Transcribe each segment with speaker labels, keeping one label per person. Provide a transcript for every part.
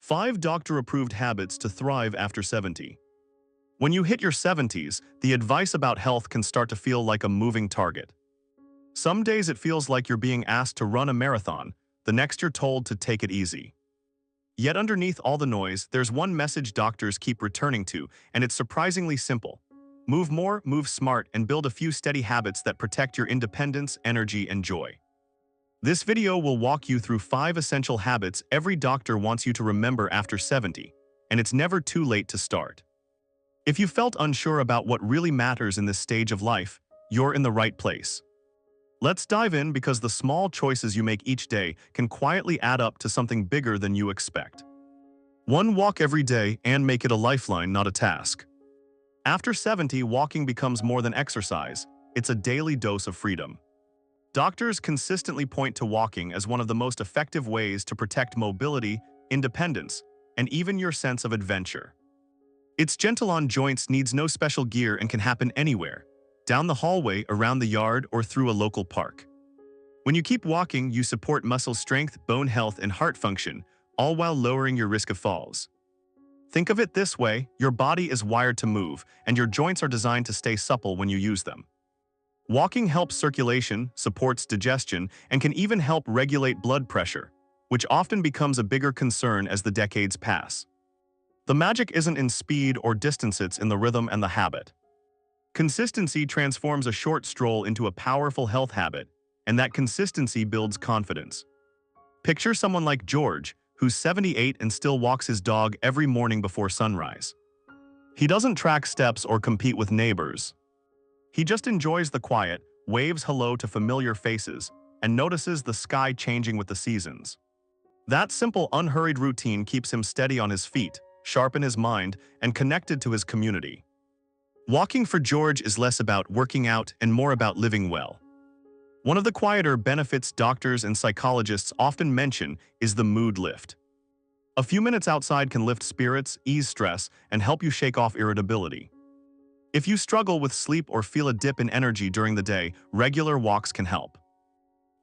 Speaker 1: 5 doctor-approved habits to thrive after 70. When you hit your 70s, the advice about health can start to feel like a moving target. Some days it feels like you're being asked to run a marathon, the next you're told to take it easy. Yet underneath all the noise, there's one message doctors keep returning to, and it's surprisingly simple. Move more, move smart, and build a few steady habits that protect your independence, energy, and joy. This video will walk you through 5 essential habits every doctor wants you to remember after 70, and it's never too late to start. If you felt unsure about what really matters in this stage of life, you're in the right place. Let's dive in because the small choices you make each day can quietly add up to something bigger than you expect. 1. Walk every day and make it a lifeline, not a task. After 70, walking becomes more than exercise. It's a daily dose of freedom. Doctors consistently point to walking as one of the most effective ways to protect mobility, independence, and even your sense of adventure. It's gentle on joints, needs no special gear, and can happen anywhere, down the hallway, around the yard, or through a local park. When you keep walking, you support muscle strength, bone health, and heart function, all while lowering your risk of falls. Think of it this way: your body is wired to move, and your joints are designed to stay supple when you use them. Walking helps circulation, supports digestion, and can even help regulate blood pressure, which often becomes a bigger concern as the decades pass. The magic isn't in speed or distance, it's in the rhythm and the habit. Consistency transforms a short stroll into a powerful health habit, and that consistency builds confidence. Picture someone like George, who's 78 and still walks his dog every morning before sunrise. He doesn't track steps or compete with neighbors. He just enjoys the quiet, waves hello to familiar faces, and notices the sky changing with the seasons. That simple, unhurried routine keeps him steady on his feet, sharp in his mind, and connected to his community. Walking for George is less about working out and more about living well. One of the quieter benefits doctors and psychologists often mention is the mood lift. A few minutes outside can lift spirits, ease stress, and help you shake off irritability. If you struggle with sleep or feel a dip in energy during the day, regular walks can help.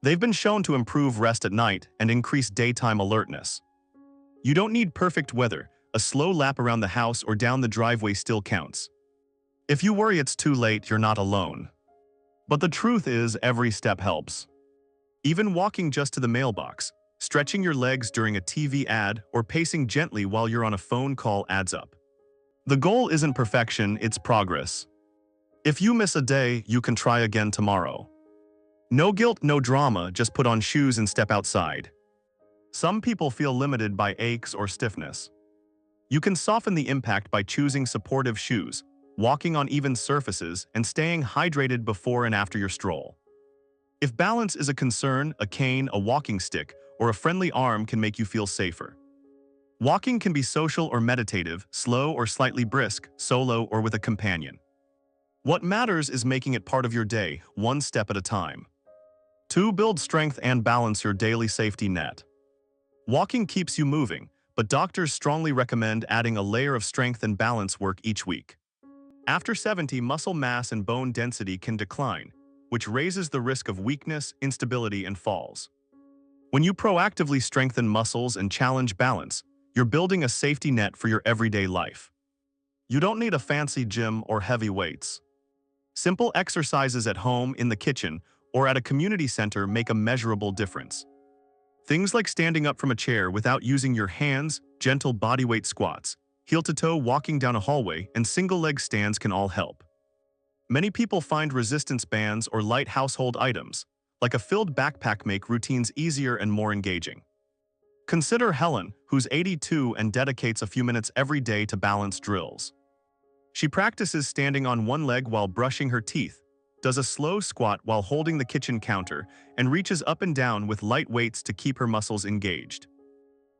Speaker 1: They've been shown to improve rest at night and increase daytime alertness. You don't need perfect weather. A slow lap around the house or down the driveway still counts. If you worry it's too late, you're not alone. But the truth is, every step helps. Even walking just to the mailbox, stretching your legs during a TV ad, or pacing gently while you're on a phone call adds up. The goal isn't perfection, it's progress. If you miss a day, you can try again tomorrow. No guilt, no drama, just put on shoes and step outside. Some people feel limited by aches or stiffness. You can soften the impact by choosing supportive shoes, walking on even surfaces, and staying hydrated before and after your stroll. If balance is a concern, a cane, a walking stick, or a friendly arm can make you feel safer. Walking can be social or meditative, slow or slightly brisk, solo or with a companion. What matters is making it part of your day, one step at a time. 2. Build strength and balance your daily safety net. Walking keeps you moving, but doctors strongly recommend adding a layer of strength and balance work each week. After 70, muscle mass and bone density can decline, which raises the risk of weakness, instability, and falls. When you proactively strengthen muscles and challenge balance, you're building a safety net for your everyday life. You don't need a fancy gym or heavy weights. Simple exercises at home, in the kitchen, or at a community center make a measurable difference. Things like standing up from a chair without using your hands, gentle bodyweight squats, heel-to-toe walking down a hallway, and single-leg stands can all help. Many people find resistance bands or light household items, like a filled backpack, make routines easier and more engaging. Consider Helen, who's 82 and dedicates a few minutes every day to balance drills. She practices standing on one leg while brushing her teeth, does a slow squat while holding the kitchen counter, and reaches up and down with light weights to keep her muscles engaged.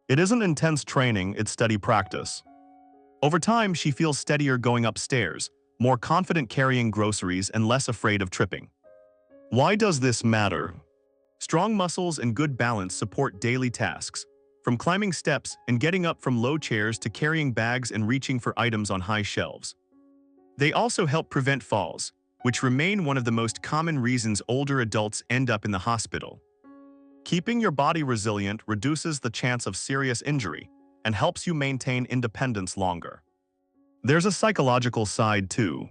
Speaker 1: It isn't intense training, it's steady practice. Over time, she feels steadier going upstairs, more confident carrying groceries, and less afraid of tripping. Why does this matter? Strong muscles and good balance support daily tasks, from climbing steps and getting up from low chairs to carrying bags and reaching for items on high shelves. They also help prevent falls, which remain one of the most common reasons older adults end up in the hospital. Keeping your body resilient reduces the chance of serious injury, and helps you maintain independence longer. There's a psychological side too.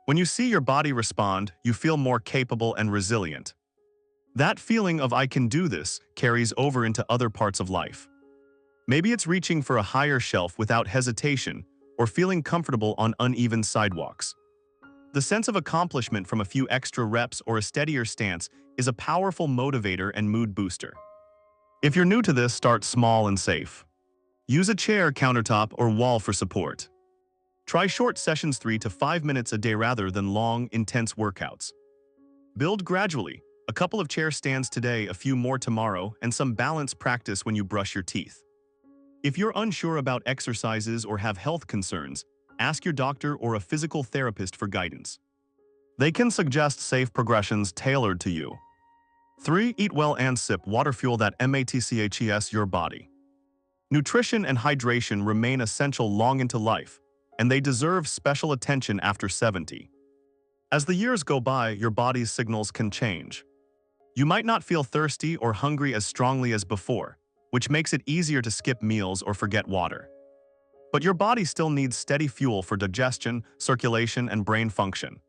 Speaker 1: When you see your body respond, you feel more capable and resilient. That feeling of "I can do this" carries over into other parts of life. Maybe it's reaching for a higher shelf without hesitation, or feeling comfortable on uneven sidewalks. The sense of accomplishment from a few extra reps or a steadier stance is a powerful motivator and mood booster. If you're new to this, start small and safe. Use a chair, countertop, or wall for support. Try short sessions, 3 to 5 minutes a day rather than long, intense workouts. Build gradually, a couple of chair stands today, a few more tomorrow, and some balanced practice when you brush your teeth. If you're unsure about exercises or have health concerns, ask your doctor or a physical therapist for guidance. They can suggest safe progressions tailored to you. 3. Eat well and sip water. Fuel that matters your body. Nutrition and hydration remain essential long into life, and they deserve special attention after 70. As the years go by, your body's signals can change. You might not feel thirsty or hungry as strongly as before, which makes it easier to skip meals or forget water. But your body still needs steady fuel for digestion, circulation, and brain function.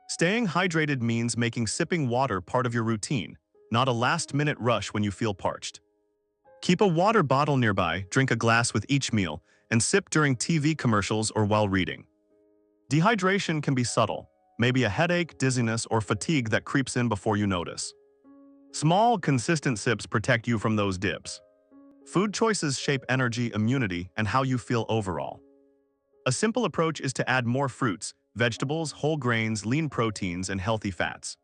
Speaker 1: Staying hydrated means making sipping water part of your routine, not a last-minute rush when you feel parched. Keep a water bottle nearby, drink a glass with each meal, and sip during TV commercials or while reading. Dehydration can be subtle, maybe a headache, dizziness, or fatigue that creeps in before you notice. Small, consistent sips protect you from those dips. Food choices shape energy, immunity, and how you feel overall. A simple approach is to add more fruits, vegetables, whole grains, lean proteins, and healthy fats.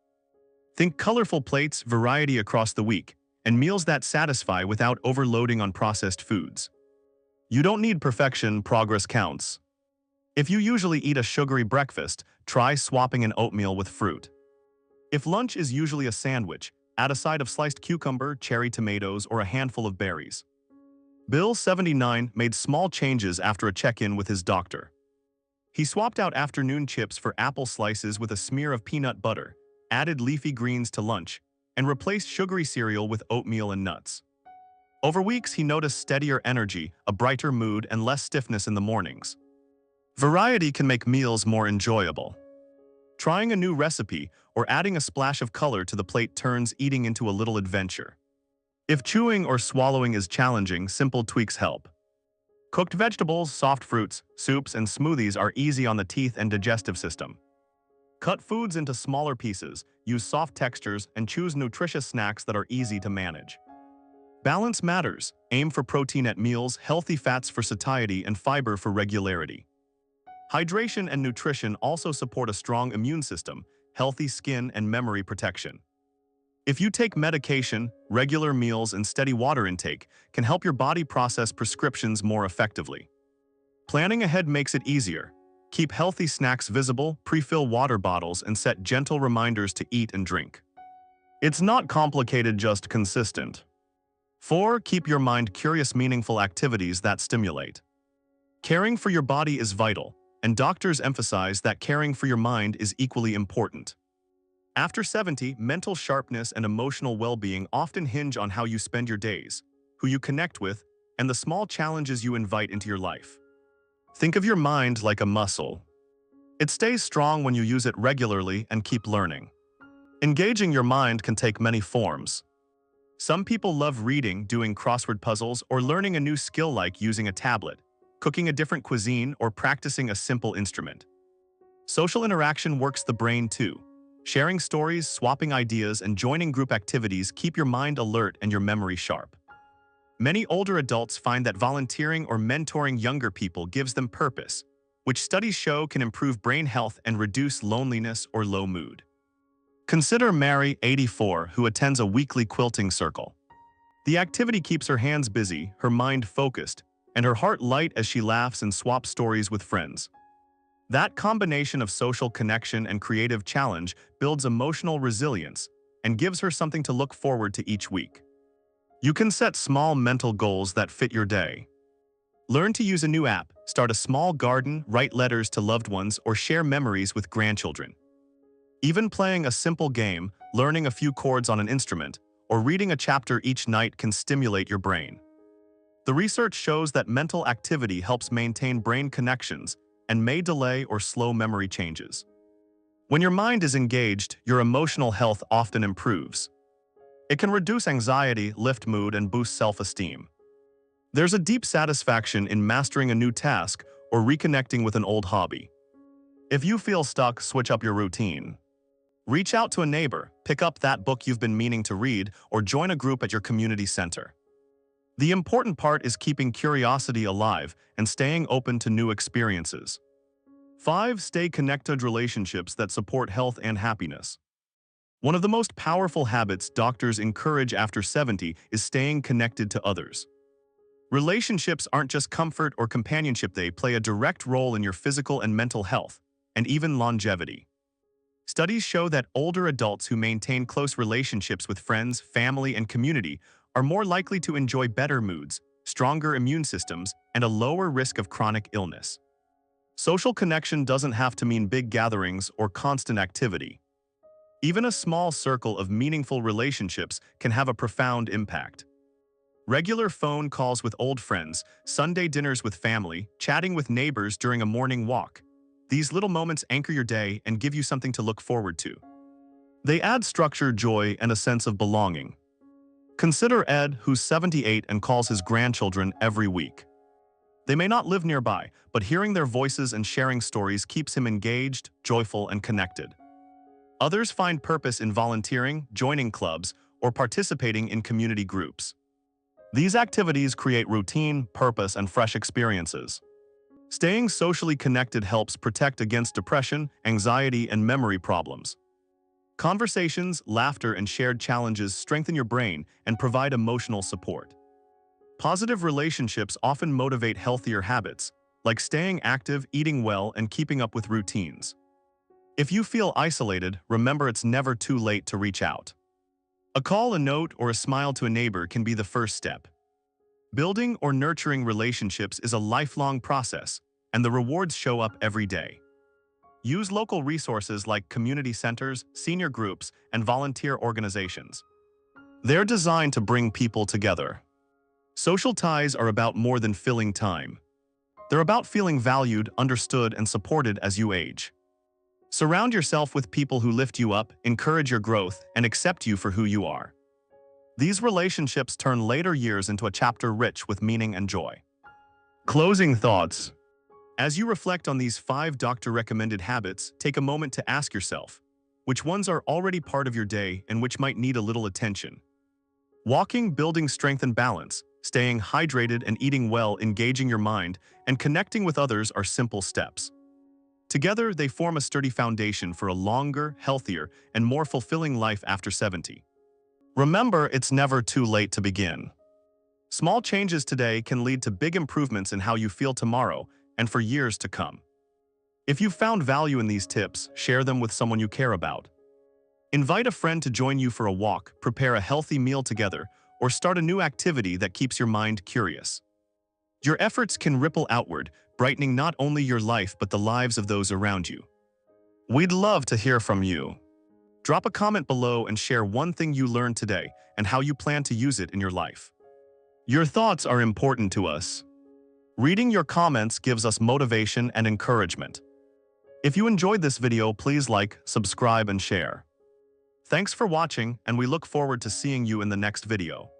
Speaker 1: Think colorful plates, variety across the week, and meals that satisfy without overloading on processed foods. You don't need perfection, progress counts. If you usually eat a sugary breakfast, try swapping an oatmeal with fruit. If lunch is usually a sandwich, add a side of sliced cucumber, cherry tomatoes, or a handful of berries. Bill, 79, made small changes after a check-in with his doctor. He swapped out afternoon chips for apple slices with a smear of peanut butter, added leafy greens to lunch, and replaced sugary cereal with oatmeal and nuts. Over weeks, he noticed steadier energy, a brighter mood, and less stiffness in the mornings. Variety can make meals more enjoyable. Trying a new recipe or adding a splash of color to the plate turns eating into a little adventure. If chewing or swallowing is challenging, simple tweaks help. Cooked vegetables, soft fruits, soups, and smoothies are easy on the teeth and digestive system. Cut foods into smaller pieces, use soft textures, and choose nutritious snacks that are easy to manage. Balance matters. Aim for protein at meals, healthy fats for satiety, and fiber for regularity. Hydration and nutrition also support a strong immune system, healthy skin, and memory protection. If you take medication, regular meals, and steady water intake can help your body process prescriptions more effectively. Planning ahead makes it easier. Keep healthy snacks visible, pre-fill water bottles, and set gentle reminders to eat and drink. It's not complicated, just consistent. 4. Keep your mind curious. Meaningful activities that stimulate. Caring for your body is vital, and doctors emphasize that caring for your mind is equally important. After 70, mental sharpness and emotional well-being often hinge on how you spend your days, who you connect with, and the small challenges you invite into your life. Think of your mind like a muscle. It stays strong when you use it regularly and keep learning. Engaging your mind can take many forms. Some people love reading, doing crossword puzzles, or learning a new skill like using a tablet, cooking a different cuisine, or practicing a simple instrument. Social interaction works the brain too. Sharing stories, swapping ideas, and joining group activities keep your mind alert and your memory sharp. Many older adults find that volunteering or mentoring younger people gives them purpose, which studies show can improve brain health and reduce loneliness or low mood. Consider Mary, 84, who attends a weekly quilting circle. The activity keeps her hands busy, her mind focused, and her heart light as she laughs and swaps stories with friends. That combination of social connection and creative challenge builds emotional resilience and gives her something to look forward to each week. You can set small mental goals that fit your day. Learn to use a new app, start a small garden, write letters to loved ones, or share memories with grandchildren. Even playing a simple game, learning a few chords on an instrument, or reading a chapter each night can stimulate your brain. The research shows that mental activity helps maintain brain connections and may delay or slow memory changes. When your mind is engaged, your emotional health often improves. It can reduce anxiety, lift mood, and boost self-esteem. There's a deep satisfaction in mastering a new task or reconnecting with an old hobby. If you feel stuck, switch up your routine. Reach out to a neighbor, pick up that book you've been meaning to read, or join a group at your community center. The important part is keeping curiosity alive and staying open to new experiences. 5. Stay connected. Relationships that support health and happiness. One of the most powerful habits doctors encourage after 70 is staying connected to others. Relationships aren't just comfort or companionship, they play a direct role in your physical and mental health, and even longevity. Studies show that older adults who maintain close relationships with friends, family, and community are more likely to enjoy better moods, stronger immune systems, and a lower risk of chronic illness. Social connection doesn't have to mean big gatherings or constant activity. Even a small circle of meaningful relationships can have a profound impact. Regular phone calls with old friends, Sunday dinners with family, chatting with neighbors during a morning walk. These little moments anchor your day and give you something to look forward to. They add structure, joy, and a sense of belonging. Consider Ed, who's 78 and calls his grandchildren every week. They may not live nearby, but hearing their voices and sharing stories keeps him engaged, joyful, and connected. Others find purpose in volunteering, joining clubs, or participating in community groups. These activities create routine, purpose, and fresh experiences. Staying socially connected helps protect against depression, anxiety, and memory problems. Conversations, laughter, and shared challenges strengthen your brain and provide emotional support. Positive relationships often motivate healthier habits, like staying active, eating well, and keeping up with routines. If you feel isolated, remember it's never too late to reach out. A call, a note, or a smile to a neighbor can be the first step. Building or nurturing relationships is a lifelong process, and the rewards show up every day. Use local resources like community centers, senior groups, and volunteer organizations. They're designed to bring people together. Social ties are about more than filling time. They're about feeling valued, understood, and supported as you age. Surround yourself with people who lift you up, encourage your growth, and accept you for who you are. These relationships turn later years into a chapter rich with meaning and joy. Closing thoughts. As you reflect on these 5 doctor-recommended habits, take a moment to ask yourself, which ones are already part of your day and which might need a little attention? Walking, building strength and balance, staying hydrated and eating well, engaging your mind, and connecting with others are simple steps. Together, they form a sturdy foundation for a longer, healthier, and more fulfilling life after 70. Remember, it's never too late to begin. Small changes today can lead to big improvements in how you feel tomorrow and for years to come. If you found value in these tips, share them with someone you care about. Invite a friend to join you for a walk, prepare a healthy meal together, or start a new activity that keeps your mind curious. Your efforts can ripple outward, brightening not only your life but the lives of those around you. We'd love to hear from you. Drop a comment below and share one thing you learned today and how you plan to use it in your life. Your thoughts are important to us. Reading your comments gives us motivation and encouragement. If you enjoyed this video, please like, subscribe, and share. Thanks for watching, and we look forward to seeing you in the next video.